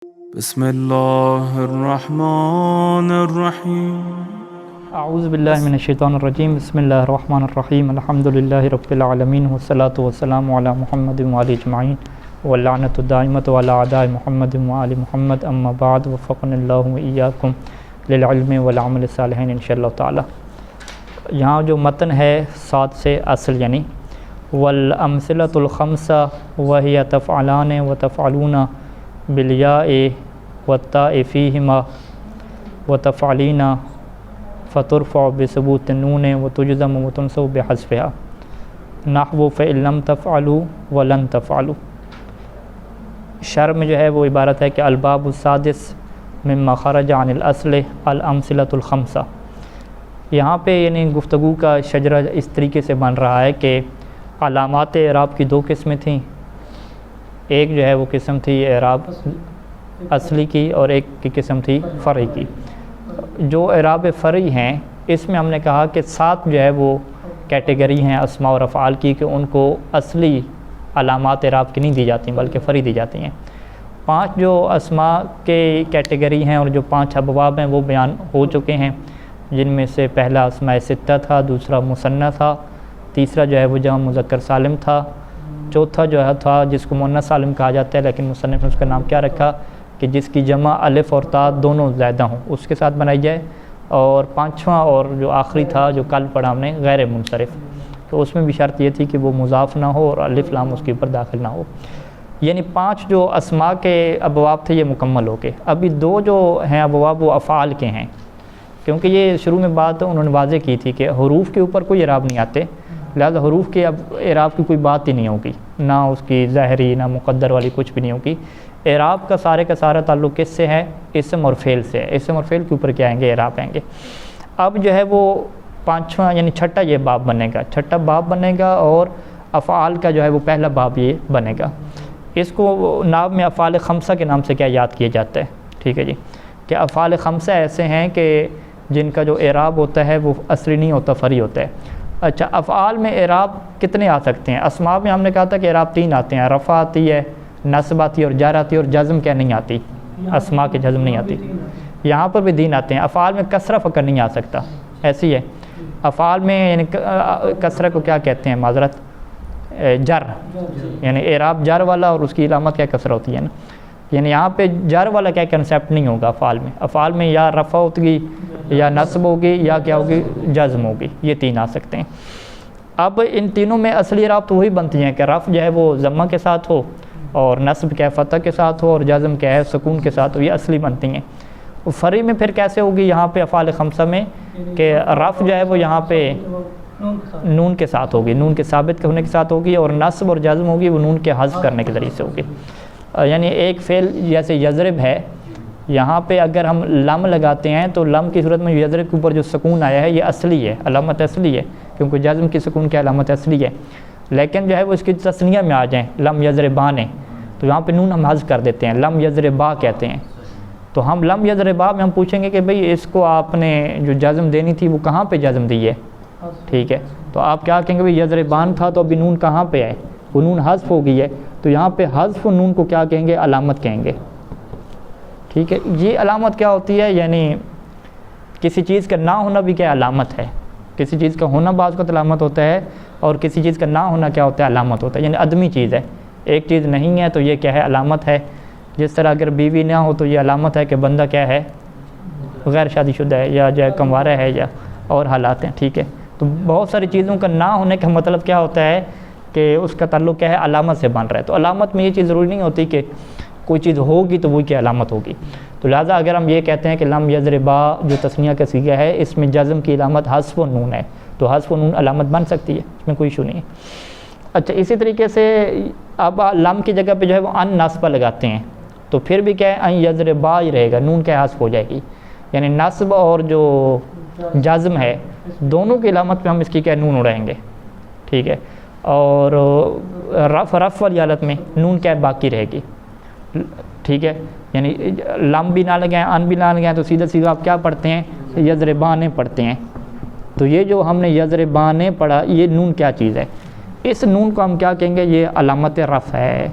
بسم اللہ الرحمن الرحیم اعوذ باللہ من الشیطان الرجیم بسم اللہ الرحمن الرحیم الحمدللہ رب العالمین والصلاة والسلام علی محمد وعلی اجمعین واللعنۃ الدائمۃ علی اعداء محمد وعلی محمد اما بعد وفقنا اللہ وإیاکم للعلم والعمل الصالحین انشاءاللہ تعالی۔ یہاں جو متن ہے 7 سے اصل یعنی والامثلۃ الخمسہ وہی تفعلان وتفعلون بالیاء والتاء فیہما وتفعلین فترفع بثبوت النون وتجزم وتنصب بحذفها نحو فإن لم تفعلوا ولن تفعلوا۔ شرح میں جو ہے وہ عبارت ہے کہ الباب السادس مما خرج عن الاصل الامثلۃ الخمسہ۔ یہاں پہ یعنی گفتگو کا شجرہ اس طریقے سے بن رہا ہے کہ علامات اعراب کی 2 قسمیں تھیں۔ ایک جو ہے وہ قسم تھی اعراب اصلی کی اور ایک کی قسم تھی فرعی کی۔ جو اعراب فرعی ہیں اس میں ہم نے کہا کہ 7 جو ہے وہ کیٹیگری ہیں اسماء اور افعال کی کہ ان کو اصلی علامات اعراب کی نہیں دی جاتی بلکہ فرعی دی جاتی ہیں۔ 5 جو اسماء کے کیٹیگری ہیں اور جو 5 ابواب ہیں وہ بیان ہو چکے ہیں، جن میں سے پہلا اسماء ستہ تھا، دوسرا مثنیٰ تھا، تیسرا جو ہے وہ جمع مذکر سالم تھا، چوتھا جو ہے تھا جس کو مؤنث سالم کہا جاتا ہے لیکن مصنف نے اس کا نام کیا رکھا کہ جس کی جمع الف اور تا دونوں زائدہ ہوں اس کے ساتھ بنائی جائے، اور 5واں اور جو آخری تھا جو کل پڑھا ہم نے غیر منصرف، تو اس میں بھی شرط یہ تھی کہ وہ مضاف نہ ہو اور الف لام اس کے اوپر داخل نہ ہو۔ یعنی 5 جو اسماء کے ابواب تھے یہ مکمل ہو گئے۔ ابھی 2 جو ہیں ابواب وہ افعال کے ہیں، کیونکہ یہ شروع میں بات انہوں نے واضح کی تھی کہ حروف کے اوپر کوئی اعراب نہیں آتے، لہذا حروف کے اب اعراب کی کوئی بات ہی نہیں ہوگی، نہ اس کی ظاہری نہ مقدر والی کچھ بھی نہیں ہوگی۔ اعراب کا سارا تعلق کس سے ہے؟ اسم اور فعل سے ہے۔ اسم اور فعل کے اوپر کیا آئیں گے؟ اعراب آئیں گے۔ اب جو ہے وہ 5واں یعنی 6ٹھا یہ باب بنے گا، 6ٹھا باب بنے گا اور افعال کا جو ہے وہ پہلا باب یہ بنے گا۔ اس کو نام میں افعال خمسہ کے نام سے کیا یاد کیا جاتا ہے؟ ٹھیک ہے جی، کہ افعال خمسہ ایسے ہیں کہ جن کا جو اعراب ہوتا ہے وہ اصلی نہیں ہوتا، فرعی ہوتا ہے۔ اچھا، افعال میں اعراب کتنے آ سکتے ہیں؟ اسماء میں ہم نے کہا تھا کہ اعراب 3 آتے ہیں، رفع آتی ہے، نصب آتی ہے اور جر آتی ہے، اور جزم کیا نہیں آتی؟ اسماء کے جزم نہیں آتی۔ یہاں پر بھی دین آتے ہیں۔ افعال میں کسرہ فقط نہیں آ سکتا، ایسی ہے۔ افعال میں یعنی کسرہ کو کیا کہتے ہیں؟ معذرت، جر، یعنی اعراب جر والا اور اس کی علامت کیا کسرہ ہوتی ہے نا، یعنی یہاں پہ جر والا کیا کنسیپٹ نہیں ہوگا افعال میں۔ افعال میں یا رفع ہوگی یا نصب ہوگی یا کیا ہوگی؟ جزم ہوگی، یہ 3 آ سکتے ہیں۔ اب ان تینوں میں اصلی اعراب تو وہی بنتی ہیں کہ رفع جو ہے وہ ضمہ کے ساتھ ہو، اور نصب کیا ہے فتح کے ساتھ ہو، اور جزم کیا ہے سکون کے ساتھ ہو، یہ اصلی بنتی ہیں۔ فرعی میں پھر کیسے ہوگی یہاں پہ افعال خمسہ میں کہ رفع جو ہے وہ یہاں پہ نون کے ساتھ ہوگی، نون کے ثابت ہونے کے ساتھ ہوگی، اور نصب اور جزم ہوگی وہ نون کے حذف کرنے کے ذریعے سے ہوگی۔ یعنی ایک فعل جیسے یضرب ہے، یہاں پہ اگر ہم لم لگاتے ہیں تو لم کی صورت میں یضرب کے اوپر جو سکون آیا ہے یہ اصلی ہے، علامت اصلی ہے، کیونکہ جزم کی سکون کی علامت اصلی ہے۔ لیکن جو ہے وہ اس کی تثنیہ میں آ جائیں لم یضربان، تو یہاں پہ نون ہم حذف کر دیتے ہیں، لم یضربا کہتے ہیں۔ تو ہم لم یضربا میں ہم پوچھیں گے کہ بھئی اس کو آپ نے جو جزم دینی تھی وہ کہاں پہ جزم دی ہے؟ ٹھیک ہے، تو آپ کیا کہیں گے؟ بھئی یضربان تھا تو ابھی نون کہاں پہ ہے؟ وہ نون حذف ہو گئی ہے، تو یہاں پہ حذف نون کو کیا کہیں گے؟ علامت کہیں گے۔ ٹھیک ہے، یہ علامت کیا ہوتی ہے؟ یعنی کسی چیز کا نہ ہونا بھی کیا علامت ہے، کسی چیز کا ہونا بعض کا علامت ہوتا ہے، اور کسی چیز کا نہ ہونا کیا ہوتا ہے؟ علامت ہوتا ہے۔ یعنی عدمی چیز ہے، ایک چیز نہیں ہے تو یہ کیا ہے؟ علامت ہے۔ جس طرح اگر بیوی نہ ہو تو یہ علامت ہے کہ بندہ کیا ہے؟ غیر شادی شدہ ہے، یا جو ہے کنوارا ہے، یا اور حالات ہیں۔ ٹھیک ہے، تو بہت ساری چیزوں کا نہ ہونے کا مطلب کیا ہوتا ہے کہ اس کا تعلق کیا ہے؟ علامت سے بن رہا ہے۔ تو علامت میں یہ چیز ضروری نہیں ہوتی کہ کوئی چیز ہوگی تو وہ کی علامت ہوگی۔ تو لہٰذا اگر ہم یہ کہتے ہیں کہ لم یضربا جو تثنیہ کا صیغہ ہے اس میں جزم کی علامت حذف و نون ہے، تو حذف و نون علامت بن سکتی ہے، اس میں کوئی ایشو نہیں ہے۔ اچھا، اسی طریقے سے اب لم کی جگہ پہ جو ہے وہ ان نصبہ لگاتے ہیں، تو پھر بھی کیا ہے؟ ان یضربا ہی رہے گا، نون کیا حذف ہو جائے گی۔ یعنی نصب اور جو جزم ہے دونوں کی علامت پہ ہم اس کی کیا نون اڑائیں گے۔ ٹھیک ہے، اور رفع والی حالت میں نون کیا باقی رہے گی۔ ٹھیک ہے، یعنی لم بھی نہ لگائیں، ان بھی نہ لگائیں، تو سیدھا سیدھا آپ کیا پڑھتے ہیں؟ یضربانے پڑھتے ہیں۔ تو یہ جو ہم نے یضربانے پڑھا یہ نون کیا چیز ہے؟ اس نون کو ہم کیا کہیں گے؟ یہ علامت رفع ہے۔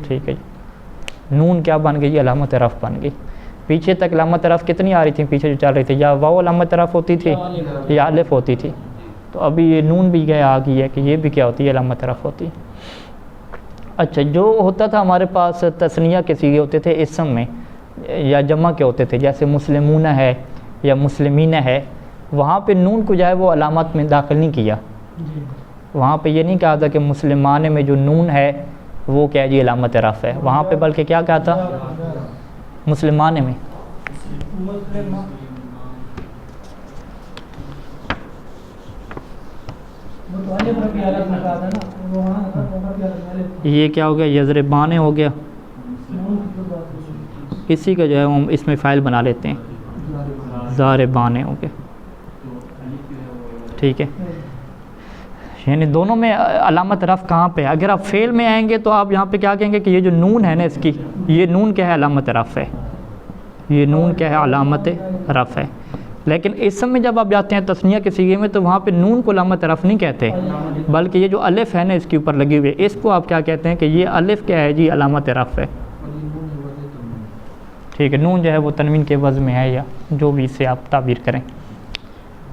ٹھیک ہے جی، نون کیا بن گئی؟ علامت رفع بن گئی۔ پیچھے تک علامت رفع کتنی آ رہی تھی پیچھے جو چل رہی تھی؟ یا واو علامت رفع ہوتی تھی یا الف ہوتی تھی، تو ابھی یہ نون بھی گیا آ گئی ہے کہ یہ بھی کیا ہوتی ہے؟ علامت رفع ہوتی ہے۔ اچھا، جو ہوتا تھا ہمارے پاس تثنیہ کے صیغے ہوتے تھے اسم میں یا جمع کے ہوتے تھے، جیسے مسلمون ہے یا مسلمین ہے، وہاں پہ نون کو جو ہے وہ علامت میں داخل نہیں کیا، وہاں پہ یہ نہیں کہا تھا کہ مسلمان میں جو نون ہے وہ کیا جی علامت رفع ہے، وہاں پہ بلکہ کیا کہا تھا؟ مسلمان میں یہ کیا ہو گیا؟ یضربان ہو گیا، اسی کا جو ہے ہم اس میں فائل بنا لیتے ہیں، ضاربان ہو گیا، ٹھیک ہے۔ یعنی دونوں میں علامت رفع کہاں پہ ہے؟ اگر آپ فعل میں آئیں گے تو آپ یہاں پہ کیا کہیں گے کہ یہ جو نون ہے نا اس کی، یہ نون کیا ہے؟ علامت رفع ہے، یہ نون کیا ہے؟ علامت رفع ہے۔ لیکن اسم میں جب آپ جاتے ہیں تثنیہ کے صیغے میں تو وہاں پہ نون کو علامت رفع نہیں کہتے، بلکہ یہ جو الف ہے نا اس کے اوپر لگی ہوئی ہے، اس کو آپ کیا کہتے ہیں کہ یہ الف کیا ہے جی؟ علامت رفع ہے، ٹھیک ہے۔ نون جو ہے وہ تنوین کے وزن میں ہے یا جو بھی اسے آپ تعبیر کریں،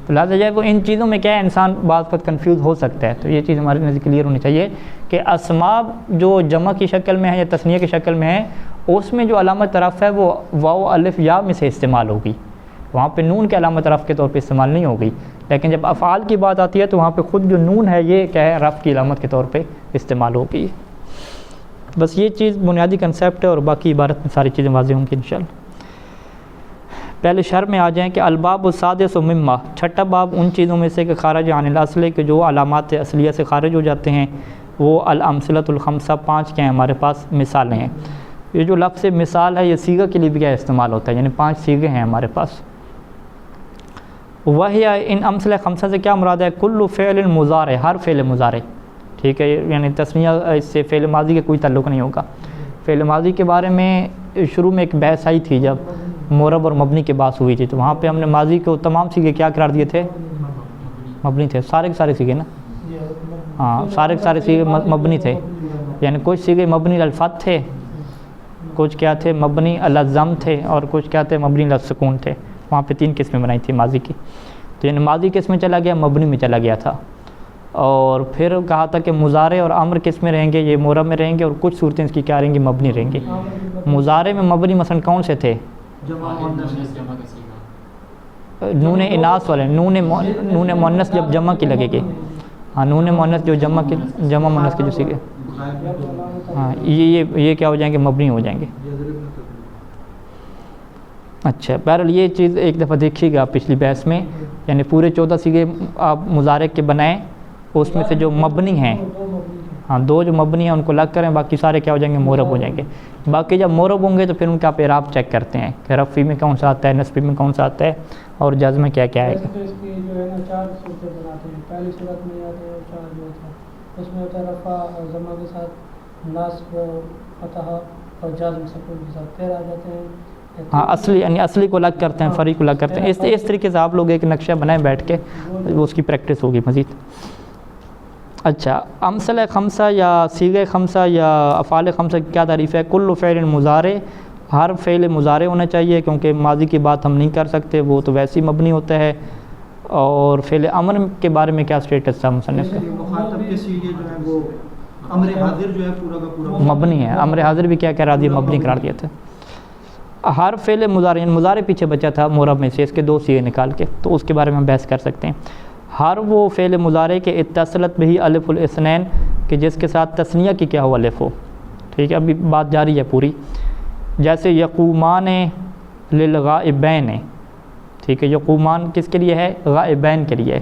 تو لہٰذا جو ہے وہ ان چیزوں میں کیا ہے انسان بعض وقت کنفیوز ہو سکتا ہے، تو یہ چیز ہمارے نزدیک کلیئر ہونی چاہیے کہ اسماء جو جمع کی شکل میں ہے یا تثنیہ کی شکل میں ہے اس میں جو علامت رفع ہے وہ واو الف یا میں سے استعمال ہوگی، وہاں پہ نون کے علامت رفع کے طور پہ استعمال نہیں ہوگی۔ لیکن جب افعال کی بات آتی ہے تو وہاں پہ خود جو نون ہے یہ کیا ہے؟ رفع کی علامت کے طور پہ استعمال ہوگی۔ بس یہ چیز بنیادی کنسیپٹ ہے اور باقی عبارت میں ساری چیزیں واضح ہوں گی انشاءاللہ۔ پہلے شرح میں آ جائیں کہ الباب السادس مما، چھٹا باب ان چیزوں میں سے کہ خارج عن الاصل کے جو علامات اصلیہ سے خارج ہو جاتے ہیں، وہ الامثلۃ الخمسہ، 5 کے ہیں ہمارے پاس مثالیں ہیں۔ یہ جو لفظ مثال ہے یہ صیغہ کے لیے بھی کیا استعمال ہوتا ہے، یعنی 5 صیغے ہیں ہمارے پاس۔ وہی ان امثلہ خمسہ سے کیا مراد ہے؟ کل فعل مضارع، ہر فعل مضارع، ٹھیک ہے، یعنی تسمیہ اس سے فعل ماضی کا کوئی تعلق نہیں ہوگا۔ فعل ماضی کے بارے میں شروع میں ایک بحث آئی تھی جب معرب اور مبنی کی بات ہوئی تھی، تو وہاں پہ ہم نے ماضی کو تمام صیغے کیا قرار دیے تھے؟ مبنی تھے، سارے کے سارے صیغے نا، ہاں سارے کے سارے صیغے مبنی تھے، یعنی کچھ صیغے مبنی الفتح تھے، کچھ کیا تھے؟ مبنی الضم تھے، اور کچھ کیا تھے؟ مبنی السکون تھے۔ وہاں پہ 3 قسمیں بنائی تھی ماضی کی، تو یعنی ماضی کس میں چلا گیا؟ مبنی میں چلا گیا تھا، اور پھر کہا تھا کہ مضارع اور امر کس میں رہیں گے؟ یہ معرب میں رہیں گے، اور کچھ صورتیں اس کی کیا رہیں گی؟ مبنی رہیں گی۔ مضارع میں مبنی مثلا کون سے تھے؟ نون اناث والے، نون مؤنث جب جمع کی لگے گی، ہاں نون مؤنث جو جمع مؤنث کے جو سیکھے، ہاں یہ کیا ہو جائیں گے؟ مبنی ہو جائیں گے۔ اچھا، بہرحال یہ چیز ایک دفعہ دیکھیے گا پچھلی بحث میں، یعنی پورے 14 صیغے آپ مضارع کے بنائیں، اس میں سے جو مبنی ہیں، ہاں 2 جو مبنی ہیں ان کو الگ کریں، باقی سارے کیا ہو جائیں گے؟ معرب ہو جائیں گے۔ باقی جب معرب ہوں گے تو پھر ان کا آپ اعراب چیک کرتے ہیں کہ رفعی میں کون سا آتا ہے، نصبی میں کون سا آتا ہے، اور جزم میں کیا کیا آئے گا۔ اس کی جو ہے نا 4 صورتیں بناتے ہیں، پہلی صورت میں آتے ہیں 4 جو ہوتا ہے، اس میں ہوتا ہے رفع اور ضمہ کے ساتھ، نصب فتح اور جزم سکون کے ساتھ، پھر آ جاتے ہیں ہاں اصلی، یعنی اصلی کو الگ کرتے ہیں، فریق کو الگ کرتے ہیں۔ اس طریقے سے آپ لوگ ایک نقشہ بنائیں بیٹھ کے، اس کی پریکٹس ہوگی مزید۔ اچھا، امثلہ خمسہ یا صیغہ خمسہ یا افعال خمسہ کی کیا تعریف ہے؟ کل فعل مضارع، ہر فعل مضارع ہونا چاہیے، کیونکہ ماضی کی بات ہم نہیں کر سکتے، وہ تو ویسے ہی مبنی ہوتا ہے۔ اور فعل امر کے بارے میں کیا اسٹیٹس تھا مصنف کا؟ مخاطب کے صیغے جو ہیں وہ امر حاضر جو ہے پورا کا پورا مبنی ہے، امر حاضر بھی کیا قرار دیا؟ مبنی قرار دیا تھا۔ ہر فعل مضارع، مضارع پیچھے بچا تھا معرب میں سے، اس کے 2 صیغے نکال کے، تو اس کے بارے میں ہم بحث کر سکتے ہیں۔ ہر وہ فعل مضارع کے اتصلت بہی الف الاثنین، کہ جس کے ساتھ تثنیہ کی کیا ہو؟ الف ہو، ٹھیک ہے، ابھی بات جاری ہے پوری۔ جیسے یقومان للغائبین، ٹھیک ہے، یقومان کس کے لیے ہے؟ غائبین کے لیے۔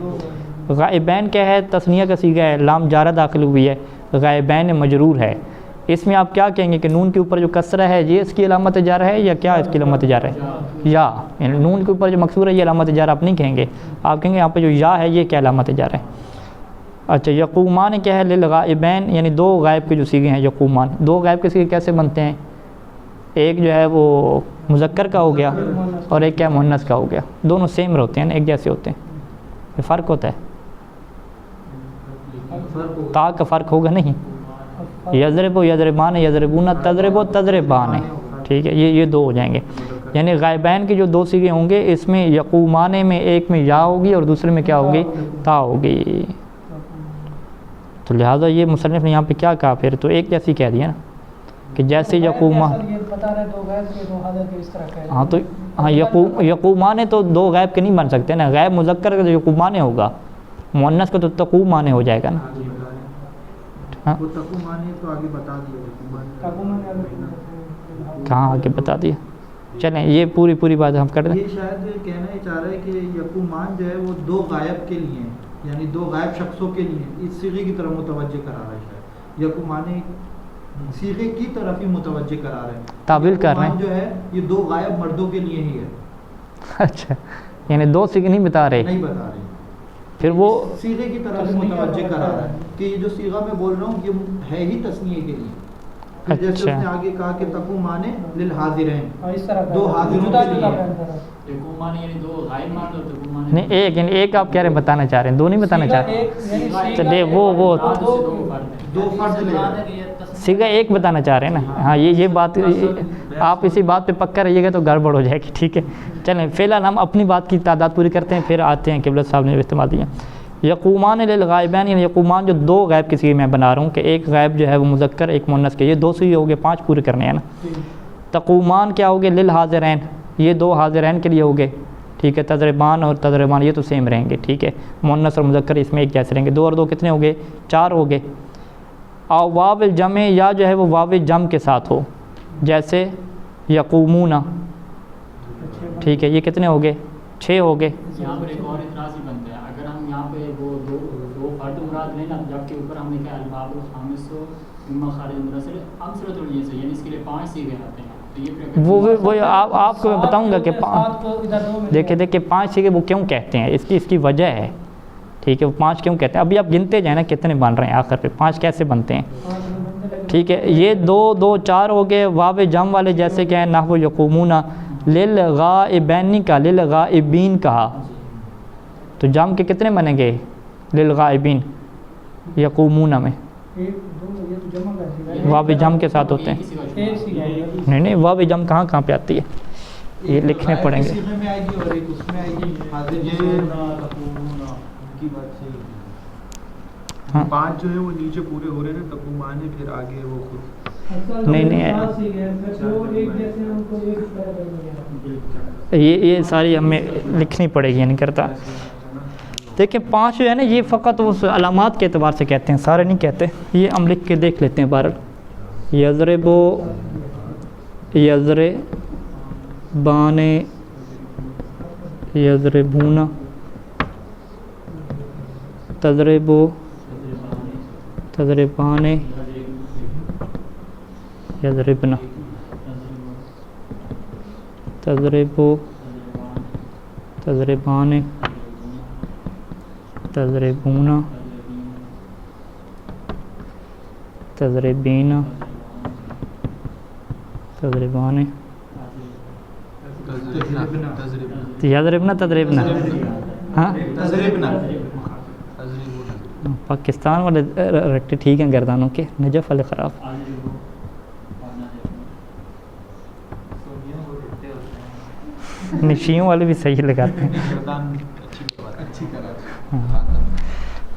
غائبین کیا ہے؟ تثنیہ کا صیغہ ہے، لام جارہ داخل ہوئی ہے، غائبین مجرور ہے۔ اس میں آپ کیا کہیں گے کہ نون کے اوپر جو کسرہ ہے یہ اس کی علامت جارہ ہے، یا کیا اس کی علامت جارہ ہے؟ یا، یعنی نون کے اوپر جو مکسور ہے یہ علامت جارہ آپ نہیں کہیں گے، آپ کہیں گے یہاں پہ جو یا ہے یہ کیا علامت جارہ ہے۔ اچھا، یقومان کیا ہے؟ للغائبین، یعنی 2 غائب کے جو صیغے ہیں یقومان، 2 غائب کے صیغے کیسے بنتے ہیں؟ ایک جو ہے وہ مذکر کا ہو گیا اور ایک کیا مؤنث کا ہو گیا، دونوں سیم ہوتے ہیں نا، ایک جیسے ہوتے ہیں، یہ فرق ہوتا ہے، تا کا فرق ہوگا نہیں، یضرب و یضربان یضربون تضرب و تضربان، ٹھیک ہے، یہ دو ہو جائیں گے. یعنی غائبین کے جو دو صیغے ہوں گے اس میں یقومانے میں ایک میں یا ہوگی اور دوسرے میں کیا ہوگی؟ تا ہوگی. تو لہٰذا یہ مصنف نے یہاں پہ کیا کہا پھر؟ تو ایک جیسی کہہ دیا نا کہ جیسے یقوما، ہاں تو ہاں یقومانے تو دو غائب کے نہیں بن سکتے نا. غائب مذکر کا تو یقومانے ہوگا، مؤنث کا تو تقومانے ہو جائے گا نا. ہاں وہ تقومانے تو آگے بتا دیا، کہاں آگے بتا دیا؟ چلیں یہ پوری بات ہم کر دیں. یہ شاید کہنا چاہ رہا ہے کہ یقومان جو ہے وہ دو غائب کے لیے ہیں، یعنی دو غائب شخصوں کے لیے اس صیغے کی طرف متوجہ کرا رہا ہے. شاید یقومانے صیغے کی طرف ہی متوجہ کرا رہے ہیں، تعبیر کر رہے ہیں جو ہے یہ دو غائب مردوں کے لیے ہی ہے. اچھا یعنی دو صیغے نہیں بتا رہے، نہیں بتا رہے، پھر وہ صیغے کی طرف ہی متوجہ کرا رہا ہے کہ یہ جو صیغہ میں بول رہا ہوں یہ ہے ہی تسنیے کے لیے. جیسے اس نے آگے کہا کہ تقومانے للحاضرین، دو حاضروں کے لیے. نہیں ایک، یعنی ایک آپ کہہ رہے ہیں بتانا چاہ رہے ہیں، دو نہیں بتانا چاہ رہے. چلیے وہ دو فرد لے رہا ہے، صیغہ ایک بتانا چاہ رہے ہیں نا. ہاں یہ بات آپ اسی بات پہ پکا رہیے گا تو گڑبڑ ہو جائے گی. ٹھیک ہے چلیں فی الحال ہم اپنی بات کی تعداد پوری کرتے ہیں، پھر آتے ہیں قبلہ صاحب نے استعمال دیا. یقومان للغائبین، یعنی یقومان جو دو غائب کی صیغے میں بنا رہا ہوں کہ ایک غائب جو ہے وہ مذکر ایک مؤنث کے، یہ دو صیغے ہو گئے، 5 پورے کرنے ہیں نا. تقومان کیا ہو گئے؟ للحاضرین، یہ دو حاضرین کے لیے ہو گئے. ٹھیک ہے، تضربان اور تضربان یہ تو سیم رہیں گے. ٹھیک ہے، مؤنث اور مذکر اس میں ایک جیسے رہیں گے. 2 اور 2 کتنے ہو گئے؟ 4 ہو گئے. اور واو الجمع، یا جو ہے وہ واو جم کے ساتھ ہو، جیسے یقومون. ٹھیک ہے یہ کتنے ہو گئے؟ 6 ہو گئے. یہاں پر ایک اور اعتراض ہی بنتا ہے، اگر ہم یہاں پہ وہ دو فرد مراد لیں نا، جبکہ اوپر ہم نے کہا الباب الخامس مما خارج المرسل امثلۃ الجنس، یعنی اس کے لیے 5 صیغے آتے ہیں. وہ آپ کو میں بتاؤں گا کہ دیکھیں 5 صیغے وہ کیوں کہتے ہیں، اس کی وجہ ہے. ٹھیک ہے وہ 5 کیوں کہتے ہیں، ابھی آپ گنتے جائیں نا کتنے بن رہے ہیں آخر پہ، 5 کیسے بنتے ہیں. ٹھیک ہے یہ 2 4 ہو گئے. واو جم والے جیسے کہ نحو یقومون، للغائبین کا للغائبین کہا تو جم کے کتنے بنیں گے؟ للغائبین یقومون میں واو جم کے ساتھ ہوتے ہیں. نہیں واو جم کہاں پہ آتی ہے، یہ لکھنے پڑیں گے. ہاں 5 جو ہے وہ نیچے پورے ہو رہے ہیں تقومانے، پھر آگے وہ خود نہیں یہ ساری ہمیں لکھنی پڑے گی، نہیں کرتا. دیکھیں 5 جو ہے نا یہ فقط اس علامات کے اعتبار سے کہتے ہیں، سارے نہیں کہتے. یہ ہم لکھ کے دیکھ لیتے ہیں. بہرحال یضرب یضربان یضربون تضرب تضربان یضربن تضرب تضربان تضربون تضربین تضربان یضربنا تضربنا. ہاں پاکستان والے رٹے ٹھیک ہیں گردانوں کے، نجف والے خراب. نشیوں والے بھی صحیح لگاتے ہیں.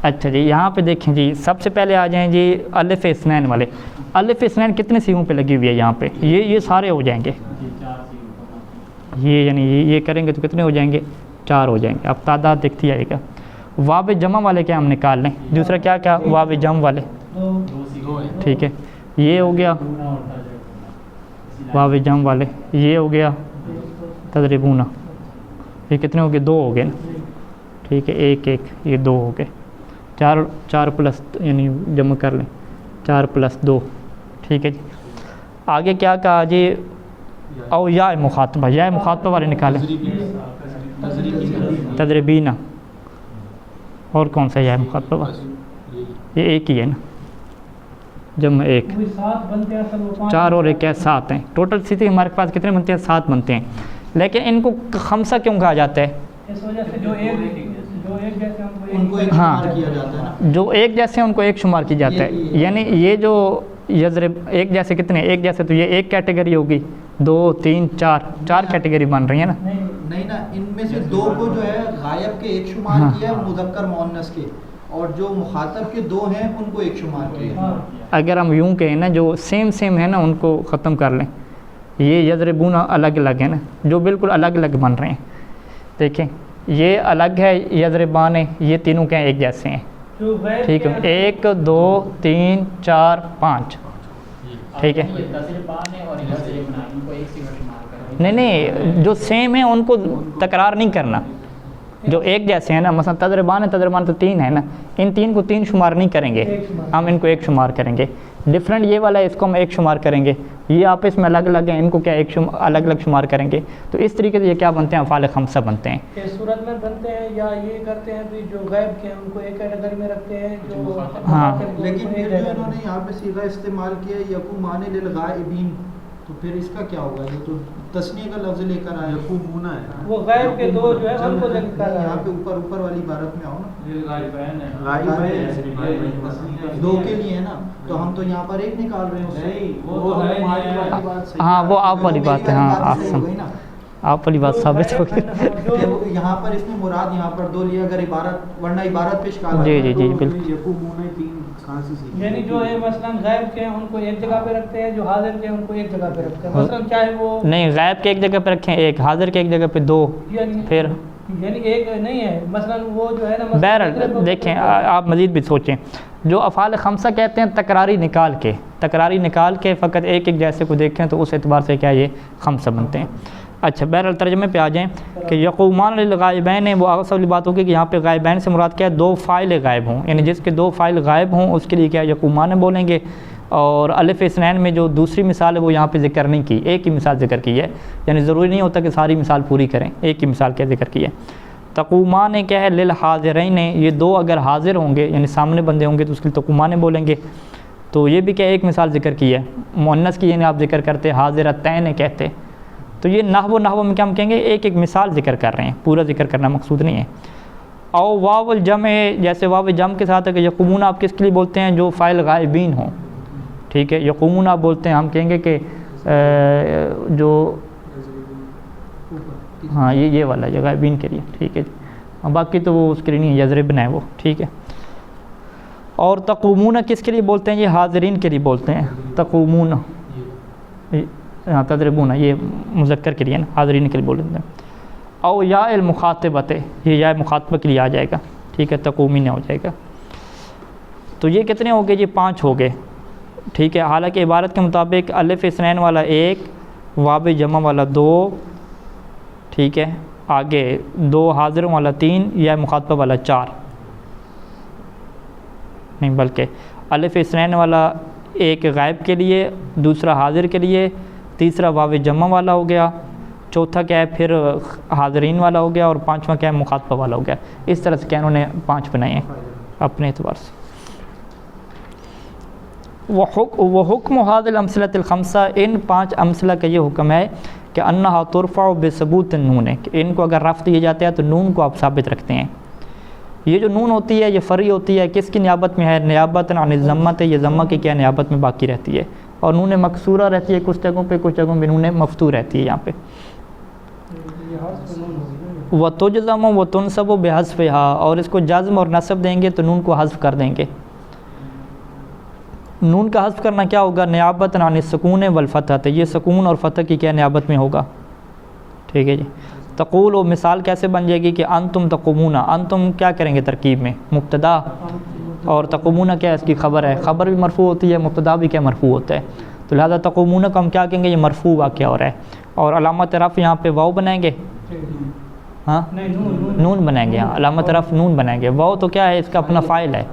اچھا جی یہاں پہ دیکھیں جی سب سے پہلے آ جائیں جی الف اثنین والے. الف اثنین کتنے صیغوں پہ لگی ہوئی ہے یہاں پہ؟ یہ سارے ہو جائیں گے. یہ یعنی یہ کریں گے تو کتنے ہو جائیں گے؟ 4 ہو جائیں گے. اب تعداد دیکھتی آئے گا. واو جمع والے کیا ہم نکال لیں؟ دوسرا کیا واو جمع والے. ٹھیک ہے یہ ہو گیا واو جمع والے. یہ ہو گیا تضربون. یہ کتنے ہو گئے؟ 2 ہو گئے نا. ٹھیک ہے 1 1 یہ 2 ہو گئے. 4 پلس یعنی جمع کر لیں 4 پلس 2. ٹھیک ہے جی آگے کیا کہا جی؟ او یا مخاطبہ، یا مخاطبہ والے نکالیں. تضربین اور کون سا یا مخاطبہ؟ یہ ایک ہی ہے نا، جمع 1 4 اور 1 7 ہیں. ٹوٹل سیدھے ہمارے پاس کتنے بنتے ہیں؟ 7 بنتے ہیں. لیکن ان کو خمسہ کیوں کہا جاتا ہے؟ ہاں جو ایک جیسے ہیں ان کو ایک شمار کی جاتا ہے. یعنی یہ جو یضرب ایک جیسے کتنے؟ ایک جیسے تو یہ ایک کیٹیگری ہوگی، 2 3 4 کیٹیگری بن رہی ہیں نا. نہیں نا، ان میں سے 2 کو جو ہے غائب کے ایک شمار کیا ہے مذکر مؤنث کے، اور جو مخاطب کے 2 ہیں ان کو ایک شمار کیا ہے. اگر ہم یوں کہیں نا جو سیم ہے نا ان کو ختم کر لیں. یہ یضربون الگ الگ ہے نا، جو بالکل الگ الگ بن رہے ہیں. دیکھیں یہ الگ ہے، یضربان ہے، یہ تینوں کیا ایک جیسے ہیں. ٹھیک ہے، 1 2 3 4 5. ٹھیک ہے، نہیں جو سیم ہیں ان کو تکرار نہیں کرنا. جو ایک جیسے ہیں نا، مثلا تضربان تو 3 ہے نا، ان 3 کو 3 شمار نہیں کریں گے، ہم ان کو 1 شمار کریں گے. ڈفرینٹ یہ والا ہے، اس کو ہم 1 شمار کریں گے. یہ آپس میں الگ الگ ہیں، ان کو کیا الگ الگ شمار کریں گے. تو اس طریقے سے یہ کیا بنتے ہیں؟ افعال خمسہ بنتے ہیں. اس صورت میں بنتے ہیں یا یہ کرتے ہیں کہ جو غائب کے ہیں ان کو ایک کیٹیگری میں رکھتے ہیں جو ہاں. لیکن پھر جو انہوں نے یہاں پہ صیغہ استعمال کیا یقومان للغائبین، تو پھر اس کا کیا ہوگا؟ یہ تو تثنیہ کا لفظ لے کر آیا، یقومون ہے، وہ غائب کے 2 جو ہے ان کو لے کر یہاں پہ اوپر والی عبارت میں آؤ نا، غائبین 2 کے لیے ہے نا، تو ہم تو یہاں پر 1 نکال رہے ہیں اس سے. ہاں وہ آپ والی بات ہے. ہاں آپ والی بات ثابت ہو گئی. یہاں پر اس میں مراد یہاں پر 2 لیا، اگر عبارت ورنہ عبارت پہ اشکال ہے. جی بالکل. یقومون 3 کہاں سے سیکھے؟ یعنی جو ہے مثلا غائب کے ہیں ان کو ایک جگہ پہ رکھتے ہیں، جو حاضر کے ہیں ان کو ایک جگہ پہ رکھتے ہیں. مثلا چاہے وہ نہیں غائب کے ایک جگہ پہ رکھیں 1، حاضر کے ایک جگہ پہ 2، پھر یعنی ایک نہیں ہے. مثلا وہ جو ہے نا، بہرحال دیکھیں آپ مزید بھی سوچیں. جو افعال خمسہ کہتے ہیں تکراری نکال کے فقط ایک جیسے کو دیکھیں تو اس اعتبار سے کیا یہ خمسہ بنتے ہیں. اچھا بہرحال ترجمے پہ آ جائیں کہ یقومان للغائبین، وہ اغلب والی بات ہوگی کہ یہاں پہ غائبین سے مراد کیا ہے؟ 2 فاعل غائب ہوں، یعنی جس کے 2 فاعل غائب ہوں اس کے لیے کیا یقومان بولیں گے. اور الف اثنین میں جو دوسری مثال ہے وہ یہاں پہ ذکر نہیں کی، ایک ہی مثال ذکر کی ہے. یعنی ضروری نہیں ہوتا کہ ساری مثال پوری کریں، ایک ہی مثال کیا ذکر کی ہے. تقومان کیا ہے؟ للحاضرین، یہ 2 اگر حاضر ہوں گے یعنی سامنے بندے ہوں گے تو اس کے لیے تقومان بولیں گے. تو یہ بھی کیا ایک مثال ذکر کی ہے مؤنث کی، یعنی آپ ذکر کرتے حاضرتین کہتے. تو یہ نحو میں کیا ہم کہیں گے؟ ایک مثال ذکر کر رہے ہیں، پورا ذکر کرنا مقصود نہیں ہے. او واو الجمع، جیسے واو جمع کے ساتھ ہے کہ یقومون آپ کس کے لیے بولتے ہیں؟ جو فاعل غائبین ہوں. ٹھیک ہے، یقومون آپ بولتے ہیں، ہم کہیں گے کہ جو ہاں یہ والا یہ غائبین کے لیے. ٹھیک ہے جی، باقی تو وہ اس کے لیے نہیں، یضربن ہے وہ. ٹھیک ہے. اور تقومون کس کے لیے بولتے ہیں؟ یہ حاضرین کے لیے بولتے ہیں. تقومون ہاں تضربون یہ مذکر کے لیے نا، حاضرین کے لیے بولتے ہیں. او یا المخاطبت، یہ یا مخاطبہ کے لیے آ جائے گا. ٹھیک ہے، تقومین ہو جائے گا. تو یہ کتنے ہو گئے؟ یہ 5 ہو گئے. ٹھیک ہے، حالانکہ عبارت کے مطابق الف اثنین والا 1، واو جمع والا 2، ٹھیک ہے، آگے 2 حاضروں والا 3، یا مخاطبہ والا 4 نہیں، بلکہ الف اثنین والا 1 غائب کے لیے، دوسرا حاضر کے لیے، تیسرا واو جمع والا ہو گیا، چوتھا کیا ہے پھر حاضرین والا ہو گیا، اور 5واں کیا ہے مخاطبہ والا ہو گیا. اس طرح سے کیا انہوں نے 5 بنائے ہیں اپنے اعتبار سے. وہ حکم هذه الامثلۃ الخمسہ، ان 5 امثلہ کا یہ حکم ہے کہ انہا ترفع بثبوت النون، کہ ان کو اگر رفع دیا جاتا ہے تو نون کو آپ ثابت رکھتے ہیں. یہ جو نون ہوتی ہے یہ فرعی ہوتی ہے، کس کی نیابت میں ہے؟ نیابت عن الضمۃ، یہ ضمہ کی کیا نیابت میں باقی رہتی ہے. اور نون مکسورہ رہتی ہے کچھ جگہوں پہ، کچھ جگہوں پہ نون مفتوح رہتی ہے. یہاں پہ وتجزم وتنصب بحذفها، اور اس کو جزم اور نصب دیں گے تو نون کو حذف کر دیں گے. نون کا حذف کرنا کیا ہوگا؟ نیابت عن السکون والفتح، یہ سکون اور فتح کی کیا نیابت میں ہوگا. ٹھیک ہے جی. تقول و مثال کیسے بن جائے گی کہ انتم تقومون، انتم کیا کریں گے ترکیب میں؟ مبتدا، اور تقومون کیا اس کی خبر ہے، خبر بھی مرفوع ہوتی ہے، مبتدا بھی کیا مرفوع ہوتا ہے. تو لہذا تقومون کو ہم کیا کہیں گے؟ یہ مرفوع واقعہ ہو رہا ہے. اور علامت رفع یہاں پہ واو بنائیں گے، ہاں نون بنائیں گے. ہاں علامت رفع نون بنائیں گے. واو تو کیا ہے؟ اس کا اپنا فاعل ہے،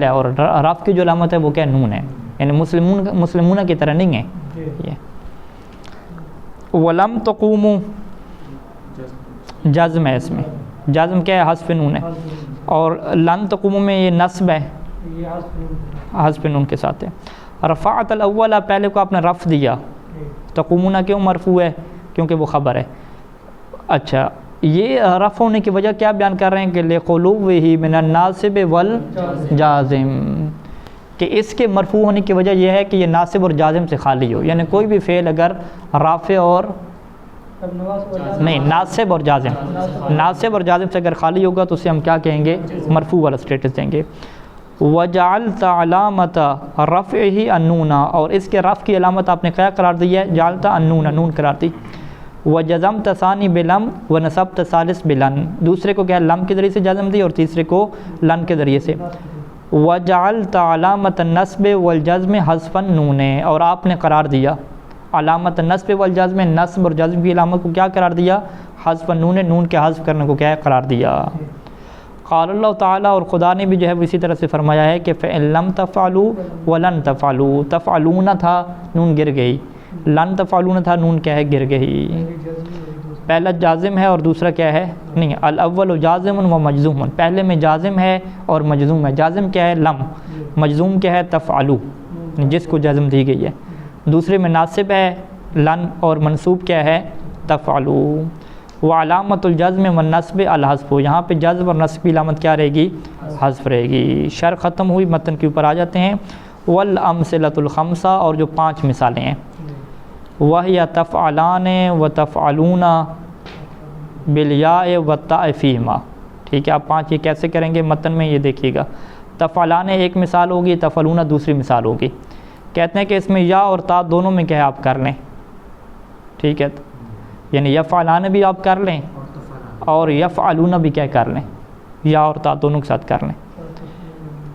اور رفع کی جو علامت ہے وہ کیا نون ہے، یعنی مسلمون کی طرح نہیں ہے یہ. ولم تقوموا جزم ہے، اس میں جزم کیا ہے؟ حذف نون ہے. اور لن تقوموا میں یہ نصب ہے، حذف نون کے ساتھ ہے. رفعت الاول، پہلے کو آپ نے رفع دیا. تقومون کیوں مرفوع ہے؟ کیونکہ وہ خبر ہے. اچھا، یہ رفع ہونے کی وجہ کیا بیان کر رہے ہیں کہ لِخُلُوِّهِ مِنَ النَّاصِبِ وَالْجَازِم، کہ اس کے مرفوع ہونے کی وجہ یہ ہے کہ یہ ناصب اور جازم سے خالی ہو، یعنی کوئی بھی فعل اگر رافع اور نہیں ناصب اور جازم سے اگر خالی ہوگا تو اسے ہم کیا کہیں گے؟ مرفوع والا سٹیٹس دیں گے۔ وَجَعَلْتَ عَلَامَةَ رَفْعِهِ النُّونَ، اور اس کے رفع کی علامت آپ نے کیا قرار دی ہے؟ جعلت النون، نون قرار دی۔ وَجَزَمْتَ ثَانِي بِلَمْ وَنَصَبْتَ ثالث بِلَن، دوسرے کو کیا لم کے ذریعے سے جزم دی اور تیسرے کو لن کے ذریعے سے۔ وَجَعَلْتَ عَلَامَةَ النَّصْبِ وَالْجَزْمِ حذف النون، اور آپ نے قرار دیا علامت نصب والجزم، نصب اور جزم کی علامت کو کیا قرار دیا؟ حذف النون، نون کے حذف کرنے کو کیا ہے؟ قرار دیا۔ قال اللہ تعالیٰ، اور خدا نے بھی جو ہے اسی طرح سے فرمایا ہے کہ فَإِن لَمْ تَفْعَلُوا وَلَن تَفْعَلُوا، تفعلون تھا نون گر گئی، لن تفعلون تھا نون کیا ہے؟ گر گئی۔ پہلا جازم ہے اور دوسرا کیا ہے؟ نہیں، الاول جازم و مجزوم، پہلے میں جازم ہے اور مجزوم ہے۔ جازم کیا ہے؟ لم، مجزوم کیا ہے؟ تفعلوا، جس کو جزم دی گئی ہے۔ دوسرے میں ناصب ہے لن اور منصوب کیا ہے؟ تفعلوا۔ وعلامت الجزم والنصب الحذف، یہاں پہ جزم اور نصب کی علامت کیا رہے گی؟ حذف رہے گی۔ شرح ختم ہوئی، متن کے اوپر آ جاتے ہیں۔ والامثلۃ الخمسہ، اور جو 5 مثالیں ہیں، وَهِيَ تَفْعَلَانِ وَتَفْعَلُونَ بِالْيَاءِ وَالتَّاءِ فِيهِمَا، ٹھیک ہے؟ آپ 5 یہ کیسے کریں گے متن میں، یہ دیکھیے گا۔ تفعلان ایک مثال ہوگی، تفعلون دوسری مثال ہوگی۔ کہتے ہیں کہ اس میں یا اور تا دونوں میں کیا ہے آپ کر لیں، ٹھیک ہے؟ یعنی یفعلان بھی آپ کر لیں اور یفعلون بھی کیا کر لیں، یا اور تا دونوں کے ساتھ کر لیں۔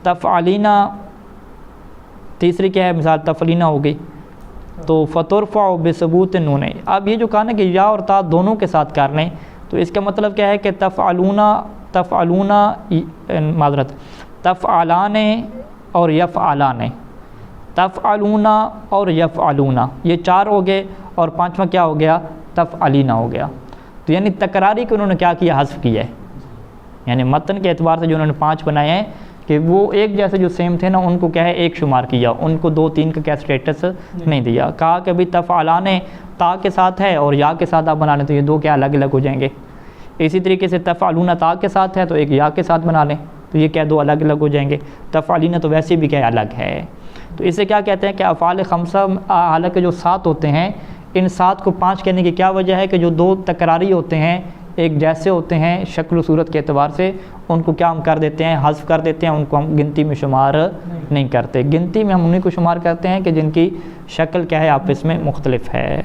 تفعلینا تیسری کیا ہے مثال؟ تفعلینا ہوگی، تو فترفع بثبوت النون۔ اب یہ جو کہا نا کہ یا اور تا دونوں کے ساتھ کر لیں، تو اس کا مطلب کیا ہے کہ تفعلون معذرت تفعلان اور یفعلان، تفعلون اور یفعلون، یہ 4 ہو گئے، اور 5واں کیا ہو گیا؟ تفعلینا ہو گیا۔ تو یعنی تکراری کو انہوں نے کیا کیا؟ حذف کیا ہے۔ یعنی متن کے اعتبار سے جو انہوں نے 5 بنائے ہیں کہ وہ ایک جیسے جو سیم تھے نا، ان کو کیا ہے؟ ایک شمار کیا، ان کو 2 3 کا کیا سٹیٹس نہیں دیا۔ کہا کہ بھی تفعلان تا کے ساتھ ہے اور یا کے ساتھ آپ بنا لیں تو یہ 2 کیا الگ الگ ہو جائیں گے۔ اسی طریقے سے تفعلون تا کے ساتھ ہے تو ایک یا کے ساتھ بنا لیں تو یہ کیا 2 الگ الگ ہو جائیں گے۔ تفعلینا تو ویسے بھی کیا الگ ہے۔ تو اسے کیا کہتے ہیں کہ افعال خمسہ، حالانکہ جو 7 ہوتے ہیں، ان 7 کو 5 کہنے کی کیا وجہ ہے کہ جو 2 تکراری ہوتے ہیں، ایک جیسے ہوتے ہیں شکل و صورت کے اعتبار سے، ان کو کیا ہم کر دیتے ہیں؟ حذف کر دیتے ہیں، ان کو ہم گنتی میں شمار نہیں کرتے۔ گنتی میں ہم انہیں کو شمار کرتے ہیں کہ جن کی شکل کیا ہے آپس میں مختلف ہے۔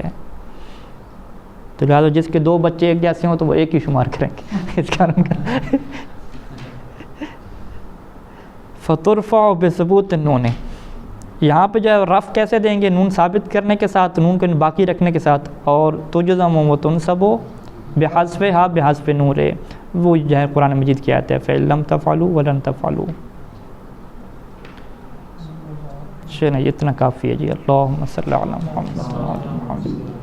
تو لہٰذا جس کے 2 بچے ایک جیسے ہوں تو وہ ایک ہی شمار کریں گے اس کارن کا۔ فترفع بثبوت النون، یہاں پہ جو ہے رفع کیسے دیں گے؟ نون ثابت کرنے کے ساتھ، نون کو باقی رکھنے کے ساتھ، اور تجزم و تنصب بحذفها بحذف نور، وہ جو ہے قرآن مجید کی آیت ہے فَإِن لَمْ تَفْعَلُوا وَلَن تَفْعَلُوا۔ چلیں اتنا کافی ہے جی۔ اللہم صلی علی محمد۔